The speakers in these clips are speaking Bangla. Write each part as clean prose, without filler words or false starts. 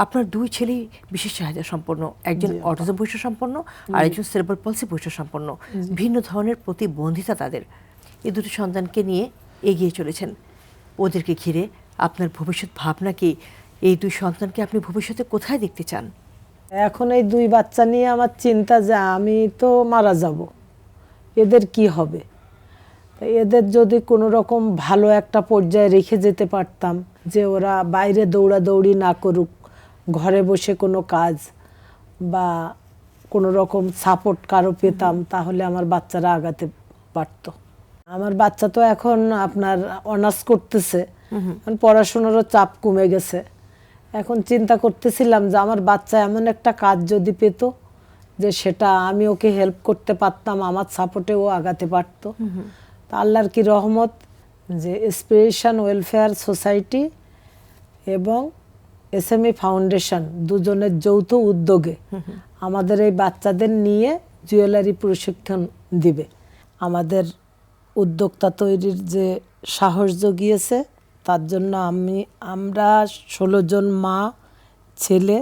আপনার দুই ছেলেই বিশেষ চাহিদা সম্পন্ন, একজন অটিজম বৈশিষ্ট্য সম্পন্ন আর একজন সেরেব্রাল পলসি বৈশিষ্ট্য সম্পন্ন, ভিন্ন ধরনের প্রতিবন্ধিতা তাদের। এই দুটি সন্তানকে নিয়ে এগিয়ে চলেছেন। ওদেরকে ঘিরে আপনার ভবিষ্যৎ ভাবনা কি? এই দুই সন্তানকে আপনি ভবিষ্যতে কোথায় দেখতে চান? এখন এই দুই বাচ্চা নিয়ে আমার চিন্তা যে আমি তো মারা যাব, এদের কি হবে। এদের যদি কোনো রকম ভালো একটা পর্যায়ে রেখে যেতে পারতাম, যে ওরা বাইরে দৌড়াদৌড়ি না করুক, ঘরে বসে কোনো কাজ বা কোনো রকম সাপোর্ট কারো পেতাম, তাহলে আমার বাচ্চারা আগাতে পারতো। আমার বাচ্চা তো এখন আপনার অনার্স করতেছে, পড়াশোনারও চাপ কমে গেছে। এখন চিন্তা করতেছিলাম যে আমার বাচ্চা এমন একটা কাজ যদি পেত যে সেটা আমি ওকে হেল্প করতে পারতাম, আমার সাপোর্টে ও আগাতে পারতো। তা আল্লাহর কি রহমত যে ইন্সপিরেশন ওয়েলফেয়ার সোসাইটি এবং এসএমই ফাউন্ডেশন দুজনের যৌথ উদ্যোগে আমাদের এই বাচ্চাদের নিয়ে জুয়েলারি প্রশিক্ষণ দিবে। আমাদের উদ্যোক্তা তৈরির যে সাহস জুগিয়েছে, তার জন্য আমরা 16 জন মা ছেলে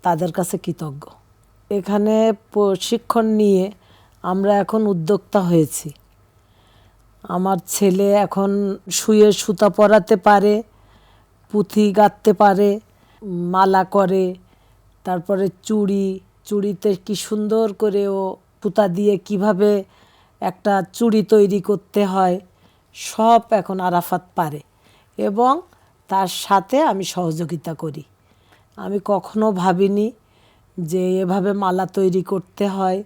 তাদের কাছে কৃতজ্ঞ। এখানে প্রশিক্ষণ নিয়ে আমরা এখন উদ্যোক্তা হয়েছি। আমার ছেলে এখন শুয়ে সুতা পরাতে পারে, পুঁথি গাঁথতে পারে, মালা করে, তারপরে চুড়িতে কি সুন্দর করে ও পুঁতা দিয়ে কিভাবে একটা চুড়ি তৈরি করতে হয় সব এখন আরাফাত পারে, এবং তার সাথে আমি সহযোগিতা করি। আমি কখনো ভাবিনি যে এভাবে মালা তৈরি করতে হয়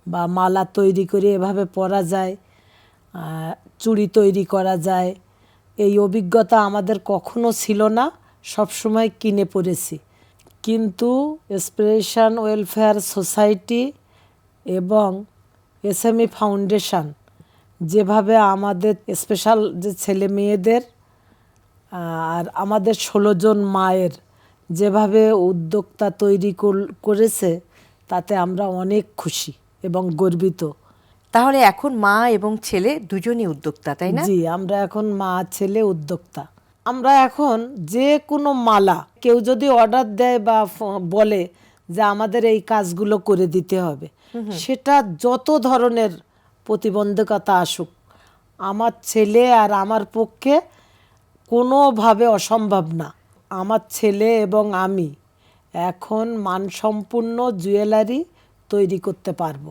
বা মালা তৈরি করে এভাবে পরা যায়, চুড়ি তৈরি করা যায়। এই অভিজ্ঞতা আমাদের কখনো ছিল না, সবসময় কিনে পড়েছি। কিন্তু ইন্সপিরেশন ওয়েলফেয়ার সোসাইটি এবং এসএমই ফাউন্ডেশন যেভাবে আমাদের স্পেশাল যে ছেলে মেয়েদের আর আমাদের 16 জন মায়ের যেভাবে উদ্যোক্তা তৈরি করেছে, তাতে আমরা অনেক খুশি এবং গর্বিত। তাহলে এখন মা এবং ছেলে দুজনই উদ্যোক্তা, তাই না? জি, আমরা এখন মা ছেলে উদ্যোক্তা। আমরা এখন যে কোনো মালা কেউ যদি অর্ডার দেয় বা বলে যে আমাদের এই কাজগুলো করে দিতে হবে, সেটা যত ধরনের প্রতিবন্ধকতা আসুক, আমার ছেলে আর আমার পক্ষে কোনোভাবে অসম্ভব না। আমার ছেলে এবং আমি এখন মানসম্পন্ন জুয়েলারি তৈরি করতে পারবো।